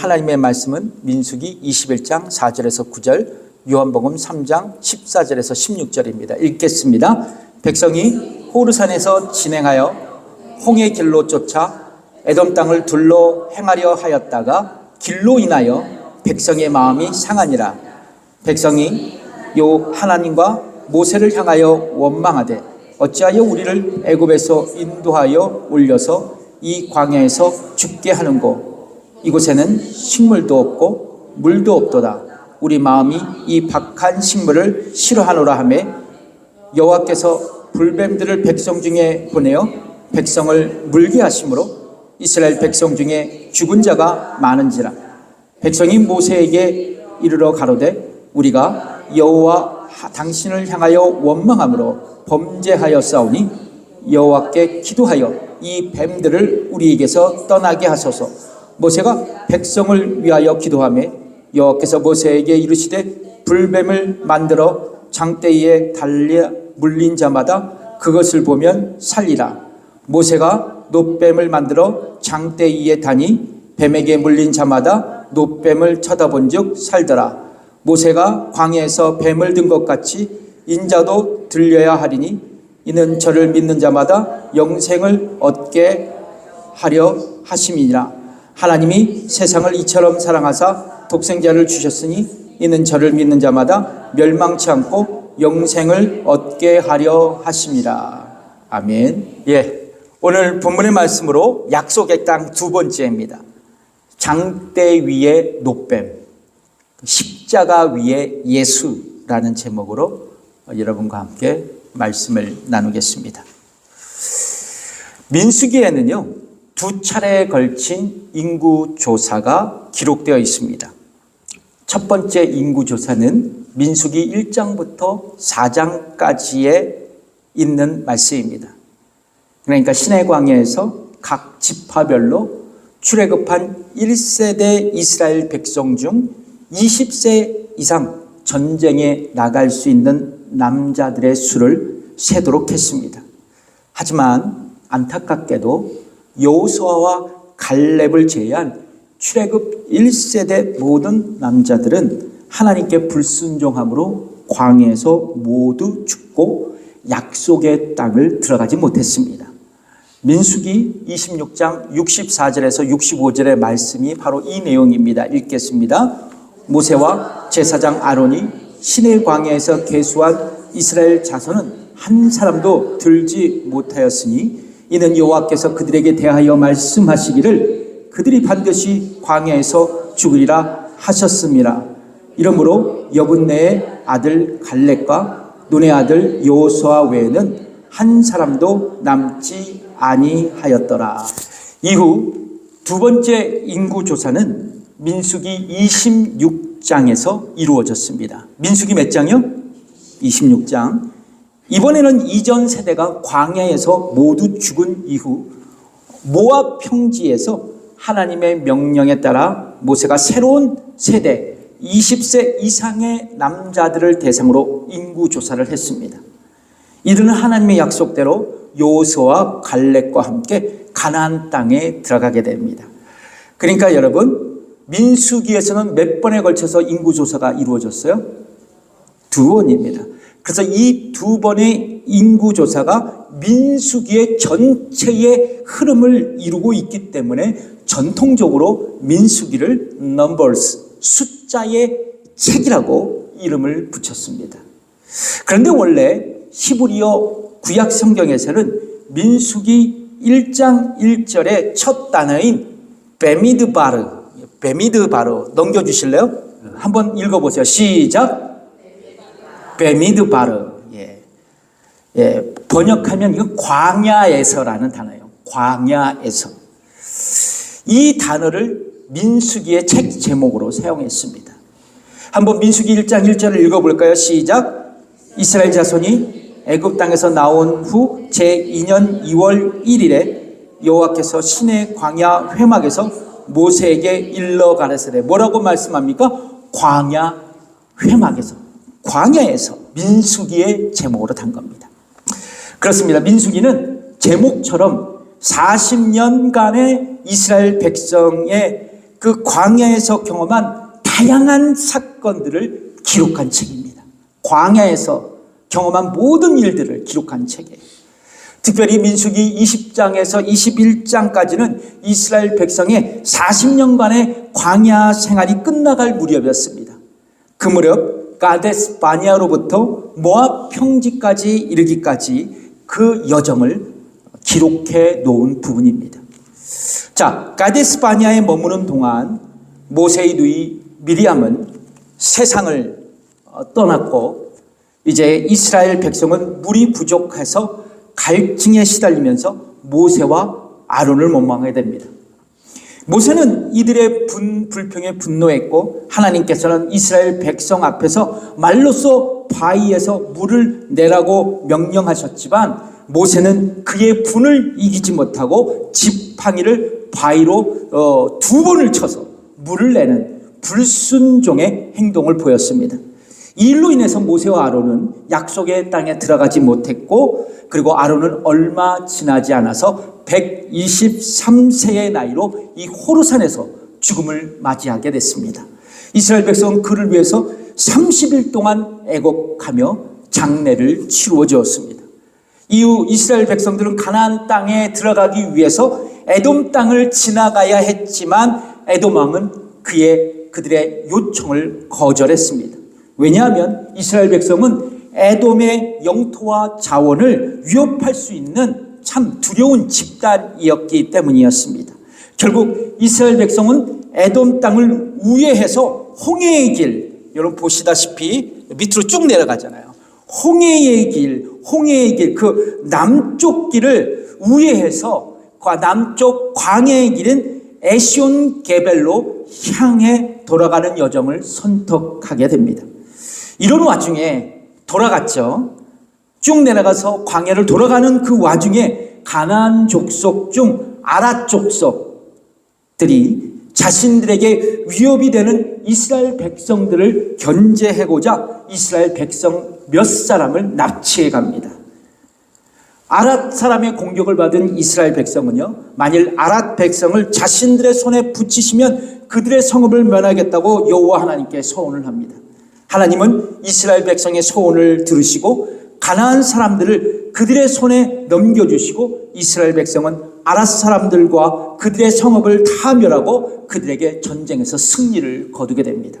하나님의 말씀은 민수기 21장 4절에서 9절, 요한복음 3장 14절에서 16절입니다. 읽겠습니다. 백성이 호르산에서 진행하여 홍해 길로 쫓아 에돔 땅을 둘러 행하려 하였다가 길로 인하여 백성의 마음이 상하니라. 백성이 요 하나님과 모세를 향하여 원망하되 어찌하여 우리를 애굽에서 인도하여 올려서 이 광야에서 죽게 하는고. 이곳에는 식물도 없고 물도 없도다. 우리 마음이 이 박한 식물을 싫어하노라 하매 여호와께서 불뱀들을 백성 중에 보내어 백성을 물게 하심으로 이스라엘 백성 중에 죽은 자가 많은지라. 백성이 모세에게 이르러 가로되 우리가 여호와 당신을 향하여 원망함으로 범죄하였사오니 여호와께 기도하여 이 뱀들을 우리에게서 떠나게 하소서. 모세가 백성을 위하여 기도하며 여호와께서 모세에게 이르시되 불뱀을 만들어 장대에 달려 물린 자마다 그것을 보면 살리라. 모세가 놋뱀을 만들어 장대위에 다니 뱀에게 물린 자마다 놋뱀을 쳐다본즉 살더라. 모세가 광야에서 뱀을 든 것 같이 인자도 들려야 하리니 이는 저를 믿는 자마다 영생을 얻게 하려 하심이니라. 하나님이 세상을 이처럼 사랑하사 독생자를 주셨으니 이는 저를 믿는 자마다 멸망치 않고 영생을 얻게 하려 하심이라. 아멘. 오늘 본문의 말씀으로 약속의 땅 두 번째입니다. 장대 위에 놋뱀, 십자가 위에 예수라는 제목으로 여러분과 함께 말씀을 나누겠습니다. 민수기에는요, 두 차례에 걸친 인구조사가 기록되어 있습니다. 첫 번째 인구조사는 민수기 1장부터 4장까지에 있는 말씀입니다. 그러니까 시내 광야에서 각 지파별로 출애굽한 1세대 이스라엘 백성 중 20세 이상 전쟁에 나갈 수 있는 남자들의 수를 세도록 했습니다. 하지만 안타깝게도 여호수아와 갈렙을 제외한 출애굽 1세대 모든 남자들은 하나님께 불순종함으로 광야에서 모두 죽고 약속의 땅을 들어가지 못했습니다. 민수기 26장 64절에서 65절의 말씀이 바로 이 내용입니다. 읽겠습니다. 모세와 제사장 아론이 시내 광야에서 계수한 이스라엘 자손은 한 사람도 들지 못하였으니 이는 여호와께서 그들에게 대하여 말씀하시기를 그들이 반드시 광야에서 죽으리라 하셨습니다. 이러므로 여분네의 아들 갈렙과 눈의 아들 여호수아 외에는 한 사람도 남지 아니하였더라. 이후 두 번째 인구조사는 민수기 26장에서 이루어졌습니다. 민수기 몇 장이요? 26장. 이번에는 이전 세대가 광야에서 모두 죽은 이후 모압 평지에서 하나님의 명령에 따라 모세가 새로운 세대 20세 이상의 남자들을 대상으로 인구조사를 했습니다. 이들은 하나님의 약속대로 여호수아와 갈렙과 함께 가나안 땅에 들어가게 됩니다. 그러니까 여러분, 민수기에서는 몇 번에 걸쳐서 인구조사가 이루어졌어요? 두 번입니다. 그래서 이 두 번의 인구조사가 민수기의 전체의 흐름을 이루고 있기 때문에 전통적으로 민수기를 Numbers, 숫자의 책이라고 이름을 붙였습니다. 그런데 원래 히브리어 구약 성경에서는 민수기 1장 1절의 첫 단어인 베미드바르 넘겨주실래요? 한번 읽어보세요. 시작. 베미드바르. 번역하면 이거 광야에서라는 단어예요. 광야에서. 이 단어를 민수기의 책 제목으로 사용했습니다. 한번 민수기 1장 1절을 읽어볼까요? 시작. 이스라엘 자손이 애굽 땅에서 나온 후 제2년 2월 1일에 여호와께서 시내 광야 회막에서 모세에게 일러 가라사대. 뭐라고 말씀합니까? 광야 회막에서, 광야에서. 민수기의 제목으로 단 겁니다. 그렇습니다. 민수기는 제목처럼 40년간의 이스라엘 백성의 그 광야에서 경험한 다양한 사건들을 기록한 책입니다. 광야에서 경험한 모든 일들을 기록한 책이에요. 특별히 민수기 20장에서 21장까지는 이스라엘 백성의 40년간의 광야 생활이 끝나갈 무렵이었습니다. 그 무렵 가데스 바네아로부터 모압 평지까지 이르기까지 그 여정을 기록해 놓은 부분입니다. 자, 가데스 바네아에 머무는 동안 모세의 누이 미리암은 세상을 떠났고 이제 이스라엘 백성은 물이 부족해서 갈증에 시달리면서 모세와 아론을 원망하게 됩니다. 모세는 이들의 불평에 분노했고 하나님께서는 이스라엘 백성 앞에서 말로써 바위에서 물을 내라고 명령하셨지만 모세는 그의 분을 이기지 못하고 지팡이를 바위로 2번을 쳐서 물을 내는 불순종의 행동을 보였습니다. 이 일로 인해서 모세와 아론은 약속의 땅에 들어가지 못했고 그리고 아론은 얼마 지나지 않아서 123세의 나이로 이 호르산에서 죽음을 맞이하게 됐습니다. 이스라엘 백성은 그를 위해서 30일 동안 애곡하며 장례를 치루어 주었습니다. 이후 이스라엘 백성들은 가나안 땅에 들어가기 위해서 에돔 땅을 지나가야 했지만 에돔 왕은 그들의 요청을 거절했습니다. 왜냐하면 이스라엘 백성은 에돔의 영토와 자원을 위협할 수 있는 참 두려운 집단이었기 때문이었습니다. 결국 이스라엘 백성은 에돔 땅을 우회해서 홍해의 길, 여러분 보시다시피 밑으로 쭉 내려가잖아요. 홍해의 길, 그 남쪽 길을 우회해서 남쪽 광야의 길은 에시온 게벨로 향해 돌아가는 여정을 선택하게 됩니다. 이런 와중에 돌아갔죠. 쭉 내려가서 광야를 돌아가는 그 와중에 가나안 족속 중 아랏 족속들이 자신들에게 위협이 되는 이스라엘 백성들을 견제하고자 이스라엘 백성 몇 사람을 납치해 갑니다. 아랏 사람의 공격을 받은 이스라엘 백성은요, 만일 아랏 백성을 자신들의 손에 붙이시면 그들의 성읍을 면하겠다고 여호와 하나님께 서원을 합니다. 하나님은 이스라엘 백성의 소원을 들으시고 가나안 사람들을 그들의 손에 넘겨주시고 이스라엘 백성은 아랏 사람들과 그들의 성읍을 다 멸하고 그들에게 전쟁에서 승리를 거두게 됩니다.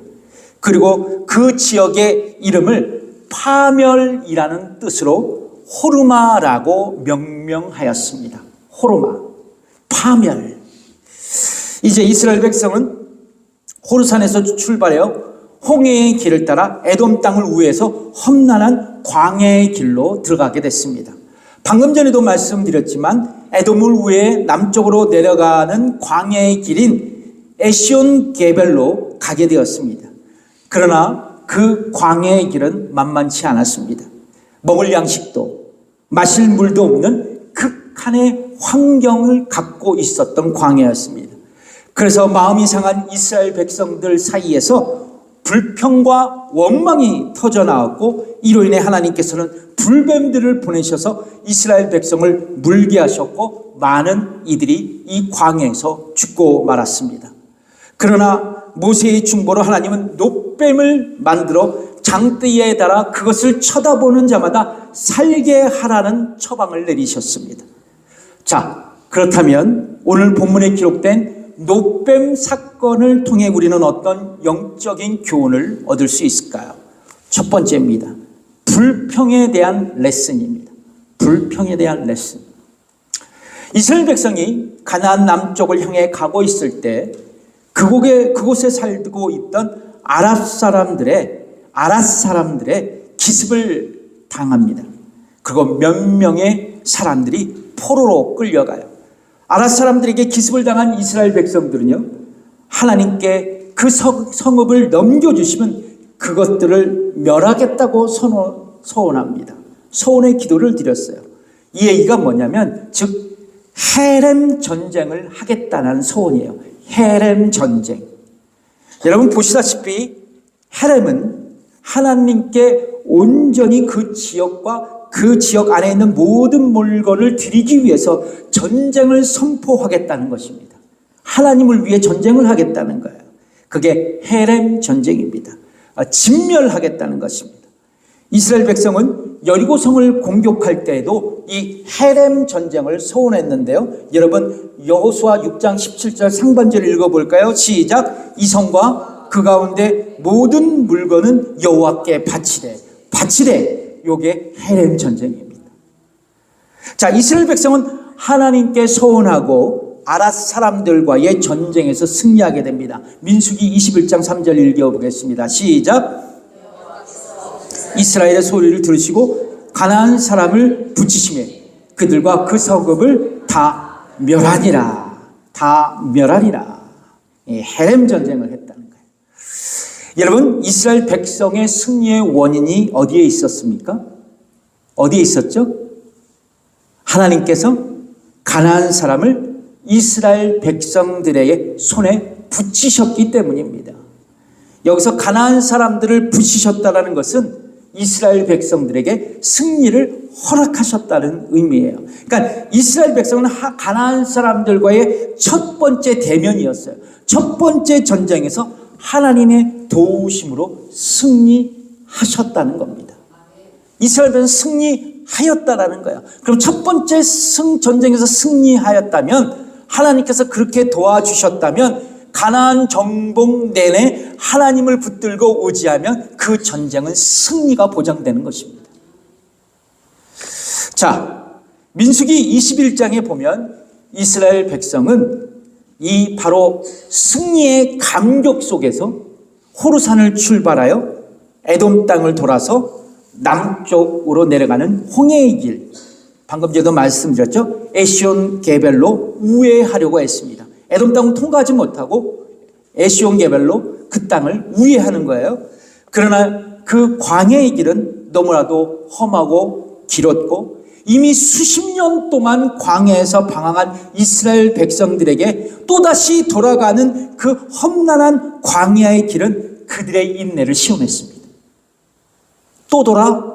그리고 그 지역의 이름을 파멸이라는 뜻으로 호르마라고 명명하였습니다. 호르마, 파멸. 이제 이스라엘 백성은 호르산에서 출발해요 홍해의 길을 따라 에돔 땅을 우회해서 험난한 광야의 길로 들어가게 됐습니다. 방금 전에도 말씀드렸지만 에돔을 우회해 남쪽으로 내려가는 광야의 길인 에시온 게벨로 가게 되었습니다. 그러나 그 광야의 길은 만만치 않았습니다. 먹을 양식도 마실 물도 없는 극한의 환경을 갖고 있었던 광야였습니다. 그래서 마음이 상한 이스라엘 백성들 사이에서 불평과 원망이 터져나왔고 이로 인해 하나님께서는 불뱀들을 보내셔서 이스라엘 백성을 물게 하셨고 많은 이들이 이 광야에서 죽고 말았습니다. 그러나 모세의 중보로 하나님은 놋뱀을 만들어 장대에 달아 그것을 쳐다보는 자마다 살게 하라는 처방을 내리셨습니다. 자, 그렇다면 오늘 본문에 기록된 놋뱀 사건을 통해 우리는 어떤 영적인 교훈을 얻을 수 있을까요? 첫 번째입니다. 불평에 대한 레슨입니다. 불평에 대한 레슨. 이스라엘 백성이 가나안 남쪽을 향해 가고 있을 때 그곳에 살고 있던 아랍 사람들의 기습을 당합니다. 그리고 몇 명의 사람들이 포로로 끌려가요. 아랏 사람들에게 기습을 당한 이스라엘 백성들은요, 하나님께 그 성읍을 넘겨주시면 그것들을 멸하겠다고 서원합니다. 소원의 기도를 드렸어요. 이 얘기가 뭐냐면, 즉 헤렘 전쟁을 하겠다는 소원이에요. 헤렘 전쟁. 여러분 보시다시피 헤렘은 하나님께 온전히 그 지역과 그 지역 안에 있는 모든 물건을 드리기 위해서 전쟁을 선포하겠다는 것입니다. 하나님을 위해 전쟁을 하겠다는 거예요. 그게 헤렘 전쟁입니다. 진멸하겠다는 것입니다. 이스라엘 백성은 여리고성을 공격할 때에도 이 헤렘 전쟁을 소원했는데요. 여러분 여호수아 6장 17절 상반절을 읽어볼까요? 시작. 이 성과 그 가운데 모든 물건은 여호와께 바치되 요게 헤렘 전쟁입니다. 자, 이스라엘 백성은 하나님께 소원하고 아랏 사람들과의 전쟁에서 승리하게 됩니다. 민수기 21장 3절 읽어보겠습니다. 시작. 이스라엘의 소리를 들으시고 가나안 사람을 붙이시매 그들과 그 성읍을 다 멸하니라. 헤렘 전쟁을 했다는 거예요. 여러분, 이스라엘 백성의 승리의 원인이 어디에 있었습니까? 어디에 있었죠? 하나님께서 가나안 사람을 이스라엘 백성들의 손에 붙이셨기 때문입니다. 여기서 가나안 사람들을 붙이셨다는 것은 이스라엘 백성들에게 승리를 허락하셨다는 의미예요. 그러니까 이스라엘 백성은 가나안 사람들과의 첫 번째 대면이었어요. 첫 번째 전쟁에서 하나님의 도우심으로 승리하셨다는 겁니다. 이스라엘 백성은 승리하였다라는 거예요. 그럼 첫 번째 전쟁에서 승리하였다면, 하나님께서 그렇게 도와주셨다면 가나안 정복 내내 하나님을 붙들고 의지하면 그 전쟁은 승리가 보장되는 것입니다. 자, 민수기 21장에 보면 이스라엘 백성은 이 바로 승리의 감격 속에서 호르산을 출발하여 에돔 땅을 돌아서 남쪽으로 내려가는 홍해의 길, 방금 전에도 말씀드렸죠. 에시온 게벨로 우회하려고 했습니다. 에돔 땅을 통과하지 못하고 에시온 게벨로 그 땅을 우회하는 거예요. 그러나 그 광야의 길은 너무나도 험하고 길었고 이미 수십 년 동안 광야에서 방황한 이스라엘 백성들에게 또다시 돌아가는 그 험난한 광야의 길은 그들의 인내를 시험했습니다. 또 돌아가,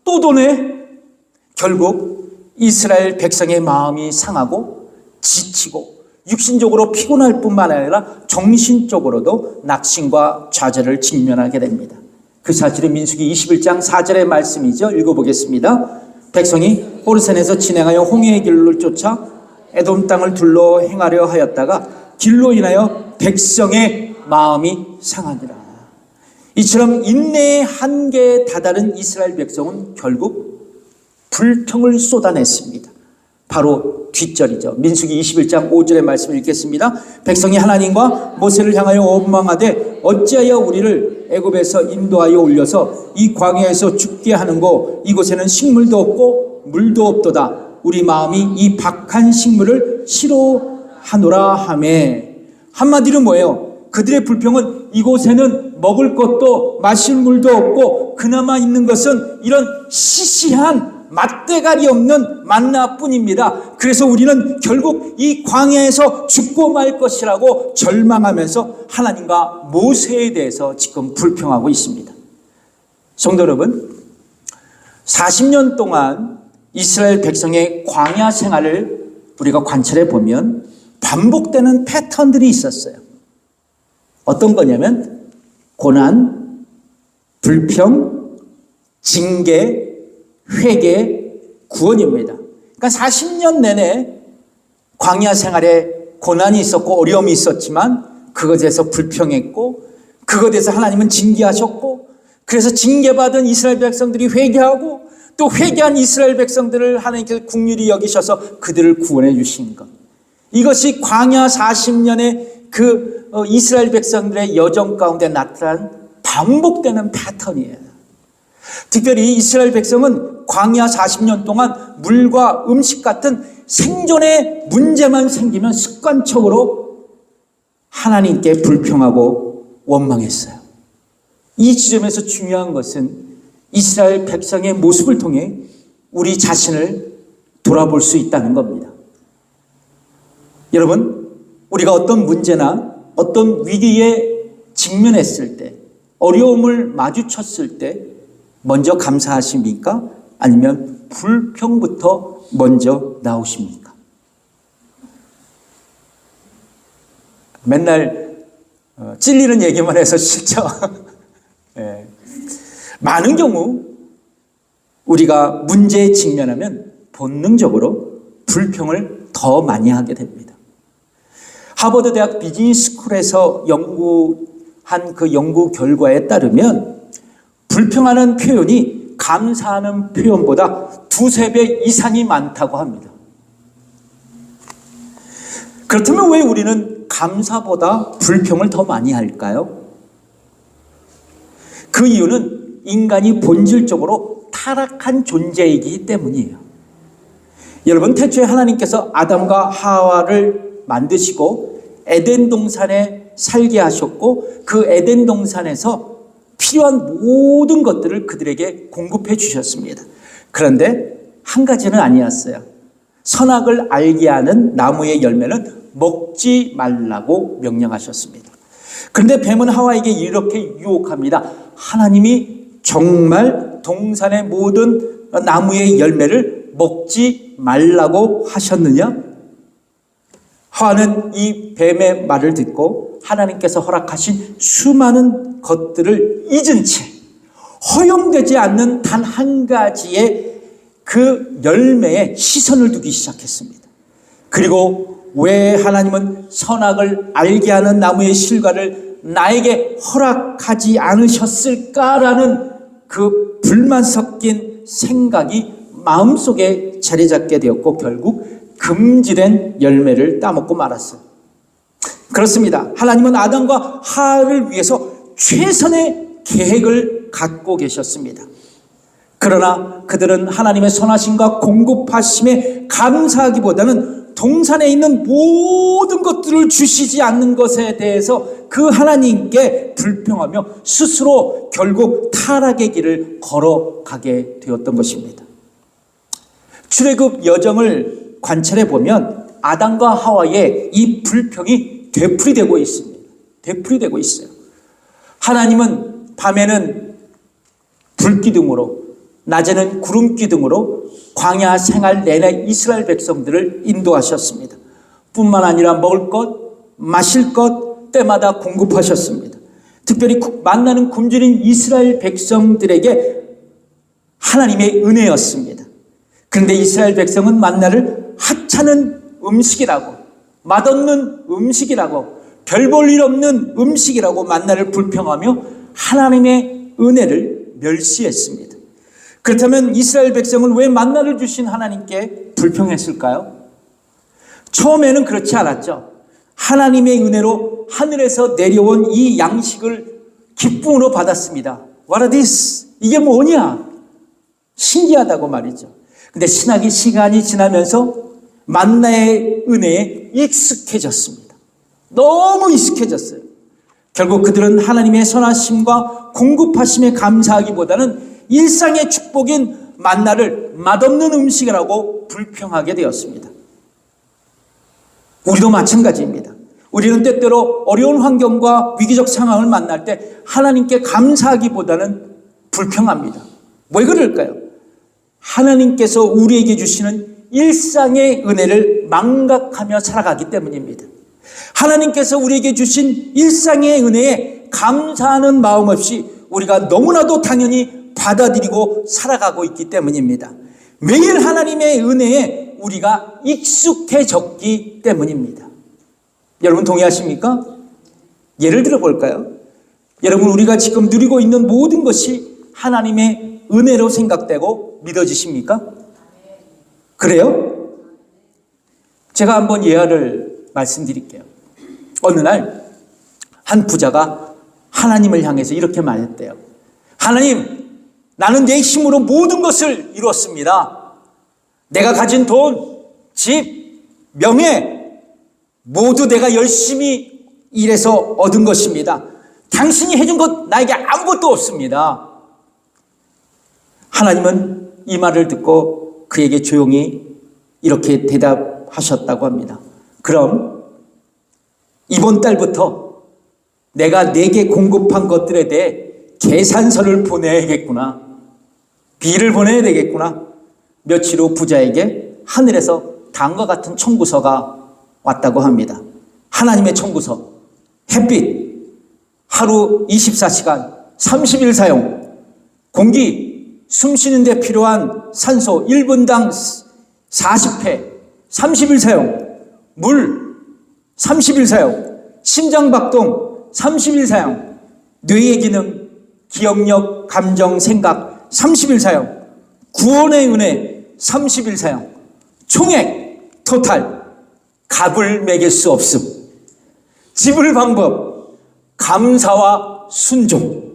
또 도네. 결국 이스라엘 백성의 마음이 상하고 지치고 육신적으로 피곤할 뿐만 아니라 정신적으로도 낙심과 좌절을 직면하게 됩니다. 그 사실은 민수기 21장 4절의 말씀이죠. 읽어보겠습니다. 백성이 호르산에서 진행하여 홍해의 길로 쫓아 에돔 땅을 둘러 행하려 하였다가 길로 인하여 백성의 마음이 상하니라. 이처럼 인내의 한계에 다다른 이스라엘 백성은 결국 불평을 쏟아냈습니다. 바로 뒷절이죠. 민수기 21장 5절의 말씀을 읽겠습니다. 백성이 하나님과 모세를 향하여 원망하되 어찌하여 우리를 애굽에서 인도하여 올려서 이 광야에서 죽게 하는고 이곳에는 식물도 없고 물도 없도다. 우리 마음이 이 박한 식물을 싫어하노라 하매. 한마디로 뭐예요? 그들의 불평은 이곳에는 먹을 것도 마실 물도 없고 그나마 있는 것은 이런 시시한 맛대가리 없는 만나뿐입니다. 그래서 우리는 결국 이 광야에서 죽고 말 것이라고 절망하면서 하나님과 모세에 대해서 지금 불평하고 있습니다. 성도 여러분, 40년 동안 이스라엘 백성의 광야 생활을 우리가 관찰해 보면 반복되는 패턴들이 있었어요. 어떤 거냐면 고난, 불평, 징계, 회개, 구원입니다. 그러니까 40년 내내 광야 생활에 고난이 있었고 어려움이 있었지만 그것에 대해서 불평했고 그것에 대해서 하나님은 징계하셨고 그래서 징계받은 이스라엘 백성들이 회개하고 또 회개한 이스라엘 백성들을 하나님께서 긍휼히 여기셔서 그들을 구원해 주신 것. 이것이 광야 40년의 그 이스라엘 백성들의 여정 가운데 나타난 반복되는 패턴이에요. 특별히 이스라엘 백성은 광야 40년 동안 물과 음식 같은 생존의 문제만 생기면 습관적으로 하나님께 불평하고 원망했어요. 이 지점에서 중요한 것은 이스라엘 백성의 모습을 통해 우리 자신을 돌아볼 수 있다는 겁니다. 여러분, 우리가 어떤 문제나 어떤 위기에 직면했을 때, 어려움을 마주쳤을 때 먼저 감사하십니까? 아니면 불평부터 먼저 나오십니까? 맨날 찔리는 얘기만 해서 싫죠. 예. 많은 경우 우리가 문제에 직면하면 본능적으로 불평을 더 많이 하게 됩니다. 하버드 대학 비즈니스 스쿨에서 연구한 그 연구 결과에 따르면 불평하는 표현이 감사하는 표현보다 2~3배 이상이 많다고 합니다. 그렇다면 왜 우리는 감사보다 불평을 더 많이 할까요? 그 이유는 인간이 본질적으로 타락한 존재이기 때문이에요. 여러분, 태초에 하나님께서 아담과 하와를 만드시고 에덴 동산에 살게 하셨고 그 에덴 동산에서 필요한 모든 것들을 그들에게 공급해 주셨습니다. 그런데 한 가지는 아니었어요. 선악을 알게 하는 나무의 열매는 먹지 말라고 명령하셨습니다. 그런데 뱀은 하와에게 이렇게 유혹합니다. 하나님이 정말 동산의 모든 나무의 열매를 먹지 말라고 하셨느냐? 하와는 이 뱀의 말을 듣고 하나님께서 허락하신 수많은 것들을 잊은 채 허용되지 않는 단 한 가지의 그 열매에 시선을 두기 시작했습니다. 그리고 왜 하나님은 선악을 알게 하는 나무의 실과를 나에게 허락하지 않으셨을까라는 그 불만 섞인 생각이 마음속에 자리 잡게 되었고 결국 금지된 열매를 따먹고 말았어요. 그렇습니다. 하나님은 아담과 하와를 위해서 최선의 계획을 갖고 계셨습니다. 그러나 그들은 하나님의 선하심과 공급하심에 감사하기보다는 동산에 있는 모든 것들을 주시지 않는 것에 대해서 그 하나님께 불평하며 스스로 결국 타락의 길을 걸어가게 되었던 것입니다. 출애굽 여정을 관찰해 보면 아담과 하와의 이 불평이 되풀이되고 있습니다. 되풀이되고 있어요. 하나님은 밤에는 불기둥으로 낮에는 구름기둥으로 광야 생활 내내 이스라엘 백성들을 인도하셨습니다. 뿐만 아니라 먹을 것, 마실 것 때마다 공급하셨습니다. 특별히 만나는 굶주린 이스라엘 백성들에게 하나님의 은혜였습니다. 그런데 이스라엘 백성은 만나를 하찮은 음식이라고, 맛없는 음식이라고, 별 볼 일 없는 음식이라고 만나를 불평하며 하나님의 은혜를 멸시했습니다. 그렇다면 이스라엘 백성은 왜 만나를 주신 하나님께 불평했을까요? 처음에는 그렇지 않았죠. 하나님의 은혜로 하늘에서 내려온 이 양식을 기쁨으로 받았습니다. What is this? 이게 뭐냐? 신기하다고 말이죠. 근데 신학이 시간이 지나면서 만나의 은혜에 익숙해졌습니다. 너무 익숙해졌어요. 결국 그들은 하나님의 선하심과 공급하심에 감사하기보다는 일상의 축복인 만나를 맛없는 음식이라고 불평하게 되었습니다. 우리도 마찬가지입니다. 우리는 때때로 어려운 환경과 위기적 상황을 만날 때 하나님께 감사하기보다는 불평합니다. 왜 그럴까요? 하나님께서 우리에게 주시는 일상의 은혜를 망각하며 살아가기 때문입니다. 하나님께서 우리에게 주신 일상의 은혜에 감사하는 마음 없이 우리가 너무나도 당연히 받아들이고 살아가고 있기 때문입니다. 매일 하나님의 은혜에 우리가 익숙해졌기 때문입니다. 여러분 동의하십니까? 예를 들어 볼까요? 여러분, 우리가 지금 누리고 있는 모든 것이 하나님의 은혜로 생각되고 믿어지십니까? 그래요? 제가 한번 예화를 말씀드릴게요. 어느 날 한 부자가 하나님을 향해서 이렇게 말했대요. 하나님, 나는 내 힘으로 모든 것을 이루었습니다. 내가 가진 돈, 집, 명예 모두 내가 열심히 일해서 얻은 것입니다. 당신이 해준 것 나에게 아무것도 없습니다. 하나님은 이 말을 듣고 그에게 조용히 이렇게 대답하셨다고 합니다. 그럼 이번 달부터 내가 내게 공급한 것들에 대해 계산서를 보내야겠구나. 비를 보내야 되겠구나. 며칠 후 부자에게 하늘에서 다음과 같은 청구서가 왔다고 합니다. 하나님의 청구서. 햇빛, 하루 24시간, 30일 사용, 공기, 숨 쉬는 데 필요한 산소 1분당 40회, 30일 사용, 물, 30일 사용, 심장박동, 30일 사용, 뇌의 기능, 기억력, 감정, 생각, 30일 사용, 구원의 은혜, 30일 사용, 총액, 토탈, 값을 매길 수 없음, 지불 방법, 감사와 순종.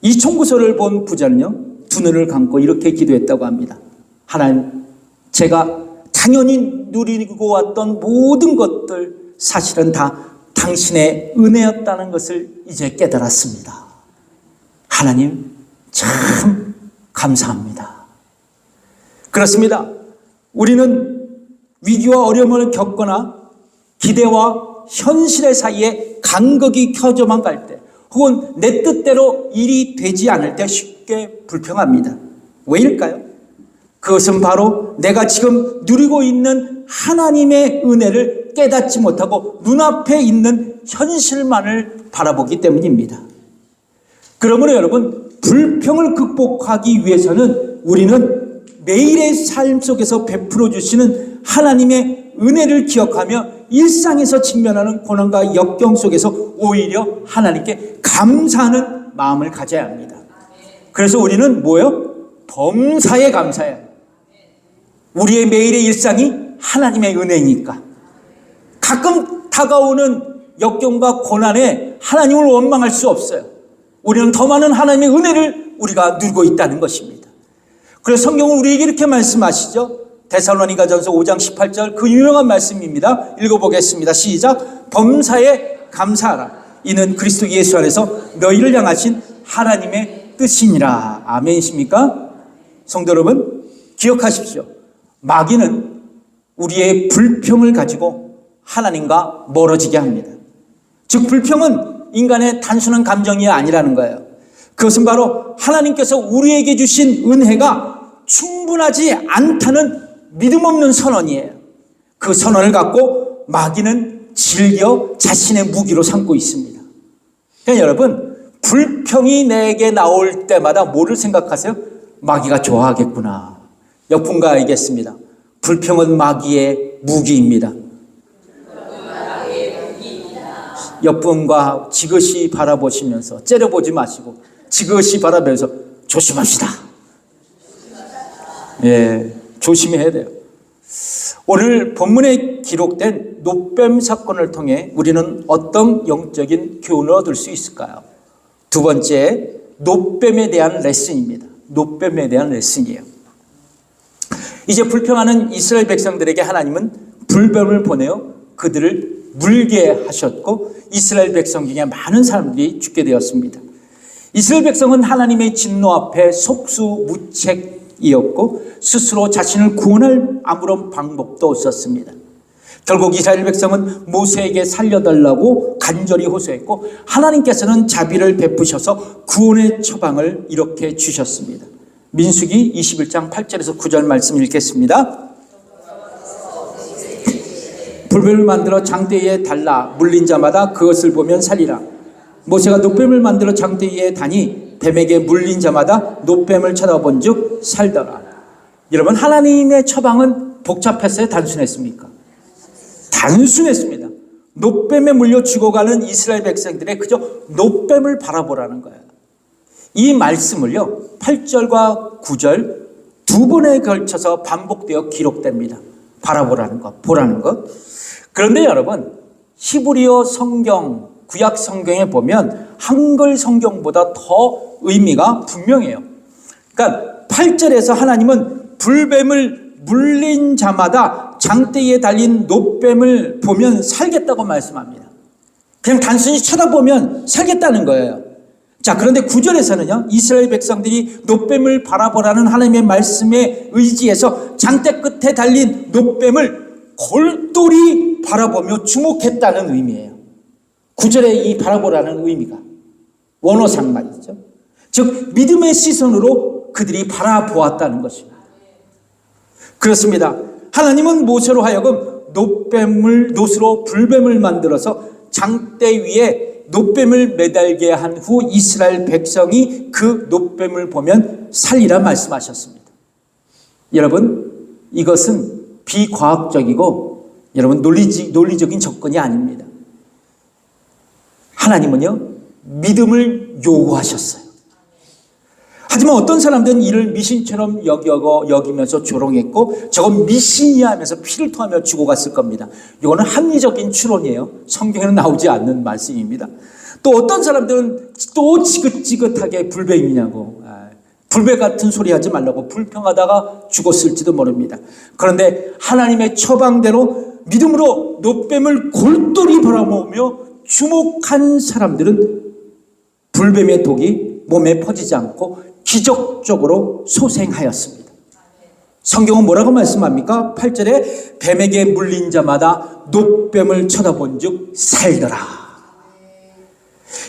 이 청구서를 본 부자는요, 두 눈을 감고 이렇게 기도했다고 합니다. 하나님, 제가 당연히 누리고 왔던 모든 것들 사실은 다 당신의 은혜였다는 것을 이제 깨달았습니다. 하나님, 참 감사합니다. 그렇습니다. 우리는 위기와 어려움을 겪거나 기대와 현실의 사이에 간극이 켜져만 갈 때, 혹은 내 뜻대로 일이 되지 않을 때 쉽게 불평합니다. 왜일까요? 그것은 바로 내가 지금 누리고 있는 하나님의 은혜를 깨닫지 못하고 눈앞에 있는 현실만을 바라보기 때문입니다. 그러므로 여러분, 불평을 극복하기 위해서는 우리는 매일의 삶 속에서 베풀어 주시는 하나님의 은혜를 기억하며 일상에서 직면하는 고난과 역경 속에서 오히려 하나님께 감사하는 마음을 가져야 합니다. 그래서 우리는 뭐예요? 범사에 감사해요. 우리의 매일의 일상이 하나님의 은혜니까. 가끔 다가오는 역경과 고난에 하나님을 원망할 수 없어요. 우리는 더 많은 하나님의 은혜를 우리가 누리고 있다는 것입니다. 그래서 성경은 우리에게 이렇게 말씀하시죠. 데살로니가전서 5장 18절, 그 유명한 말씀입니다. 읽어보겠습니다. 시작. 범사에 감사하라. 이는 그리스도 예수 안에서 너희를 향하신 하나님의 뜻이니라. 아멘이십니까? 성도 여러분, 기억하십시오. 마귀는 우리의 불평을 가지고 하나님과 멀어지게 합니다. 즉, 불평은 인간의 단순한 감정이 아니라는 거예요. 그것은 바로 하나님께서 우리에게 주신 은혜가 충분하지 않다는 믿음 없는 선언이에요. 그 선언을 갖고 마귀는 즐겨 자신의 무기로 삼고 있습니다. 그러니까 여러분, 불평이 내게 나올 때마다 뭐를 생각하세요? 마귀가 좋아하겠구나. 역분과 알겠습니다. 불평은 마귀의 무기입니다. 옆분과 지그시 바라보시면서 째려보지 마시고 지그시 바라보면서 조심합시다. 예, 조심해야 돼요. 오늘 본문에 기록된 놋뱀 사건을 통해 우리는 어떤 영적인 교훈을 얻을 수 있을까요? 두 번째, 놋뱀에 대한 레슨입니다. 놋뱀에 대한 레슨이에요. 이제 불평하는 이스라엘 백성들에게 하나님은 불뱀을 보내어 그들을 물게 하셨고 이스라엘 백성 중에 많은 사람들이 죽게 되었습니다. 이스라엘 백성은 하나님의 진노 앞에 속수무책이었고 스스로 자신을 구원할 아무런 방법도 없었습니다. 결국 이스라엘 백성은 모세에게 살려달라고 간절히 호소했고 하나님께서는 자비를 베푸셔서 구원의 처방을 이렇게 주셨습니다. 민수기 21장 8절에서 9절 말씀 읽겠습니다. 불뱀을 만들어 장대에 달라 물린 자마다 그것을 보면 살리라. 모세가 놋뱀을 만들어 장대에 다니 뱀에게 물린 자마다 놋뱀을 쳐다본 즉 살더라. 여러분, 하나님의 처방은 복잡했어요? 단순했습니까? 단순했습니다. 놋뱀에 물려 죽어가는 이스라엘 백성들의 그저 놋뱀을 바라보라는 거예요. 이 말씀을요 8절과 9절 두 번에 걸쳐서 반복되어 기록됩니다. 바라보라는 것, 보라는 것. 그런데 여러분, 히브리어 성경, 구약 성경에 보면 한글 성경보다 더 의미가 분명해요. 그러니까 8절에서 하나님은 불뱀을 물린 자마다 장대에 달린 놋뱀을 보면 살겠다고 말씀합니다. 그냥 단순히 쳐다보면 살겠다는 거예요. 자, 그런데 9절에서는요, 이스라엘 백성들이 놋뱀을 바라보라는 하나님의 말씀에 의지해서 장대 끝에 달린 놋뱀을 골똘히 바라보며 주목했다는 의미예요. 9절에 이 바라보라는 의미가 원어상 말이죠. 즉 믿음의 시선으로 그들이 바라보았다는 것입니다. 그렇습니다. 하나님은 모세로 하여금 놋으로 불뱀을 만들어서 장대 위에 놋뱀을 매달게 한 후 이스라엘 백성이 그 놋뱀을 보면 살리라 말씀하셨습니다. 여러분, 이것은 비과학적이고 여러분 논리적인 접근이 아닙니다. 하나님은요, 믿음을 요구하셨어요. 하지만 어떤 사람들은 이를 미신처럼 여기면서 조롱했고 저건 미신이야 하면서 피를 토하며 죽어갔을 겁니다. 이거는 합리적인 추론이에요. 성경에는 나오지 않는 말씀입니다. 또 어떤 사람들은 또 지긋지긋하게 불뱀이냐고, 불뱀 같은 소리 하지 말라고 불평하다가 죽었을지도 모릅니다. 그런데 하나님의 처방대로 믿음으로 놋뱀을 골똘히 바라보며 주목한 사람들은 불뱀의 독이 몸에 퍼지지 않고 기적적으로 소생하였습니다. 성경은 뭐라고 말씀합니까? 8절에 뱀에게 물린 자마다 놋뱀을 쳐다본 즉 살더라.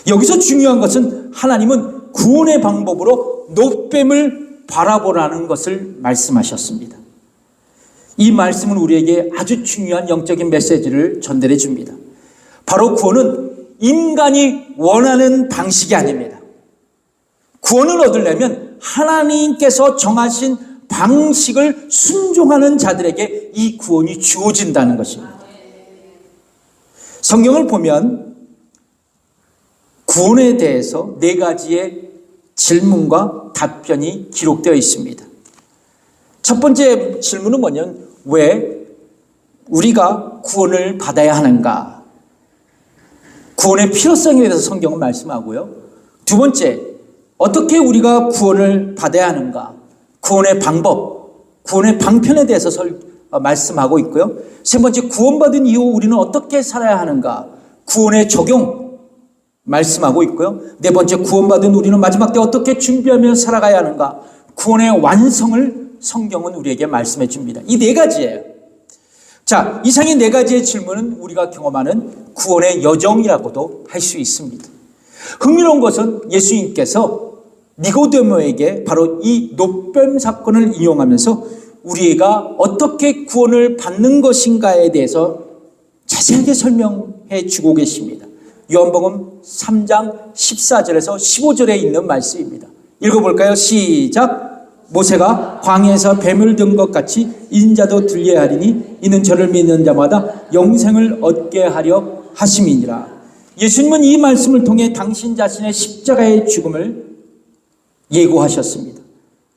여기서 중요한 것은 하나님은 구원의 방법으로 놋뱀을 바라보라는 것을 말씀하셨습니다. 이 말씀은 우리에게 아주 중요한 영적인 메시지를 전달해 줍니다. 바로 구원은 인간이 원하는 방식이 아닙니다. 구원을 얻으려면 하나님께서 정하신 방식을 순종하는 자들에게 이 구원이 주어진다는 것입니다. 성경을 보면 구원에 대해서 4가지의 질문과 답변이 기록되어 있습니다. 첫 번째 질문은 뭐냐면 왜 우리가 구원을 받아야 하는가? 구원의 필요성에 대해서 성경은 말씀하고요. 두 번째, 어떻게 우리가 구원을 받아야 하는가? 구원의 방법, 구원의 방편에 대해서 말씀하고 있고요. 세 번째, 구원받은 이후 우리는 어떻게 살아야 하는가? 구원의 적용 말씀하고 있고요. 네 번째, 구원받은 우리는 마지막 때 어떻게 준비하며 살아가야 하는가? 구원의 완성을 성경은 우리에게 말씀해 줍니다. 이 4가지예요. 자, 이상의 4가지의 질문은 우리가 경험하는 구원의 여정이라고도 할 수 있습니다. 흥미로운 것은 예수님께서 니고데모에게 바로 이 놋뱀 사건을 이용하면서 우리가 어떻게 구원을 받는 것인가에 대해서 자세하게 설명해 주고 계십니다. 요한복음 3장 14절에서 15절에 있는 말씀입니다. 읽어볼까요? 시작. 모세가 광야에서 뱀을 든 것 같이 인자도 들려야 하리니 이는 저를 믿는 자마다 영생을 얻게 하려 하심이니라. 예수님은 이 말씀을 통해 당신 자신의 십자가의 죽음을 예고하셨습니다.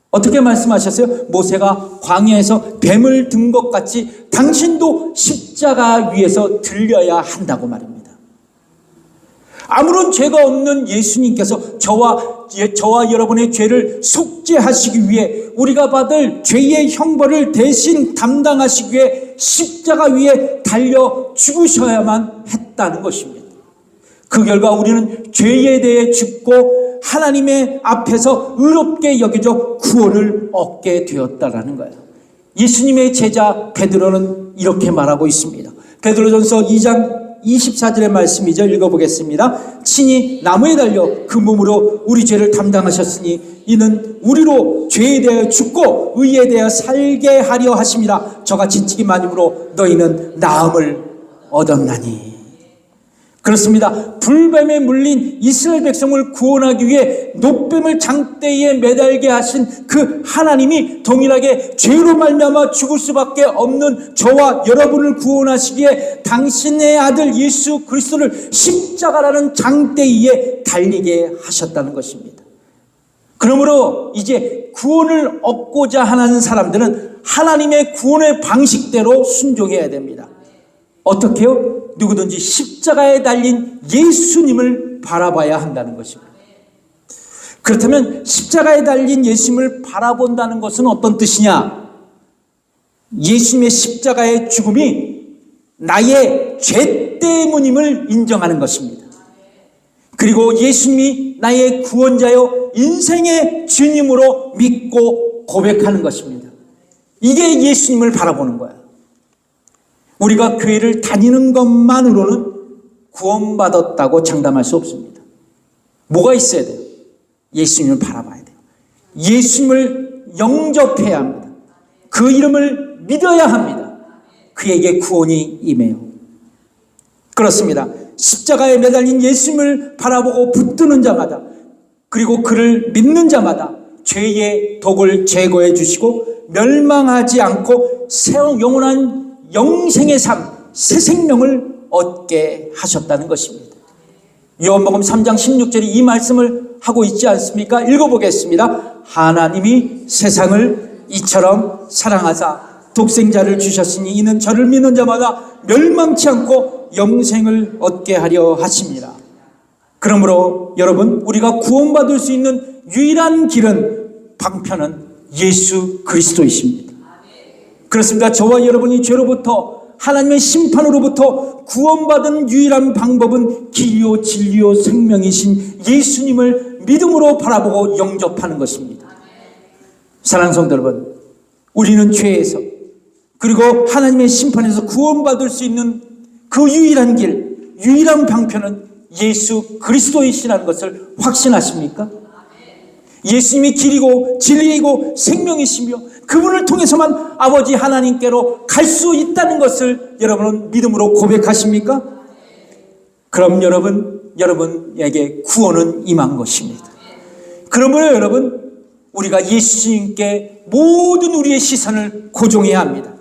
어떻게 말씀하셨어요? 모세가 광야에서 뱀을 든 것 같이 당신도 십자가 위에서 들려야 한다고 말입니다. 아무런 죄가 없는 예수님께서 저와 여러분의 죄를 속죄하시기 위해 우리가 받을 죄의 형벌을 대신 담당하시기 위해 십자가 위에 달려 죽으셔야만 했다는 것입니다. 그 결과 우리는 죄에 대해 죽고 하나님의 앞에서 의롭게 여겨져 구원을 얻게 되었다라는 거예요. 예수님의 제자 베드로는 이렇게 말하고 있습니다. 베드로전서 2장 24절의 말씀이죠. 읽어보겠습니다. 친히 나무에 달려 그 몸으로 우리 죄를 담당하셨으니 이는 우리로 죄에 대하여 죽고 의에 대하여 살게 하려 하심이라. 저같이 찌기만임으로 너희는 나음을 얻었나니. 그렇습니다. 불뱀에 물린 이스라엘 백성을 구원하기 위해 놋뱀을 장대에 매달게 하신 그 하나님이 동일하게 죄로 말미암아 죽을 수밖에 없는 저와 여러분을 구원하시기에 당신의 아들 예수 그리스도를 십자가라는 장대 위에 달리게 하셨다는 것입니다. 그러므로 이제 구원을 얻고자 하는 사람들은 하나님의 구원의 방식대로 순종해야 됩니다. 어떻게요? 누구든지 십자가에 달린 예수님을 바라봐야 한다는 것입니다. 그렇다면 십자가에 달린 예수님을 바라본다는 것은 어떤 뜻이냐? 예수님의 십자가의 죽음이 나의 죄 때문임을 인정하는 것입니다. 그리고 예수님이 나의 구원자요 인생의 주님으로 믿고 고백하는 것입니다. 이게 예수님을 바라보는 거예요. 우리가 교회를 다니는 것만으로는 구원받았다고 장담할 수 없습니다. 뭐가 있어야 돼요? 예수님을 바라봐야 돼요. 예수님을 영접해야 합니다. 그 이름을 믿어야 합니다. 그에게 구원이 임해요. 그렇습니다. 십자가에 매달린 예수님을 바라보고 붙드는 자마다, 그리고 그를 믿는 자마다 죄의 독을 제거해 주시고 멸망하지 않고 영원한 영생의 삶, 새 생명을 얻게 하셨다는 것입니다. 요한복음 3장 16절에 이 말씀을 하고 있지 않습니까? 읽어보겠습니다. 하나님이 세상을 이처럼 사랑하사 독생자를 주셨으니 이는 저를 믿는 자마다 멸망치 않고 영생을 얻게 하려 하심이라. 그러므로 여러분, 우리가 구원받을 수 있는 유일한 길은, 방편은 예수 그리스도이십니다. 그렇습니다. 저와 여러분이 죄로부터, 하나님의 심판으로부터 구원받은 유일한 방법은 길이요 진리요 생명이신 예수님을 믿음으로 바라보고 영접하는 것입니다. 사랑하는 성도 여러분, 우리는 죄에서, 그리고 하나님의 심판에서 구원받을 수 있는 그 유일한 길, 유일한 방편은 예수 그리스도이시라는 것을 확신하십니까? 예수님이 길이고 진리이고 생명이시며 그분을 통해서만 아버지 하나님께로 갈 수 있다는 것을 여러분은 믿음으로 고백하십니까? 그럼 여러분에게 구원은 임한 것입니다. 그러므로 여러분, 우리가 예수님께 모든 우리의 시선을 고정해야 합니다.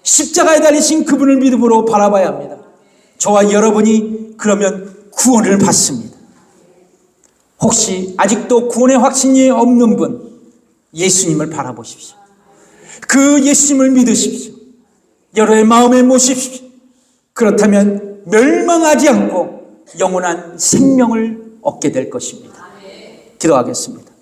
십자가에 달리신 그분을 믿음으로 바라봐야 합니다. 저와 여러분이 그러면 구원을 받습니다. 혹시 아직도 구원의 확신이 없는 분, 예수님을 바라보십시오. 그 예수님을 믿으십시오. 여러분의 마음에 모십시오. 그렇다면 멸망하지 않고 영원한 생명을 얻게 될 것입니다. 기도하겠습니다.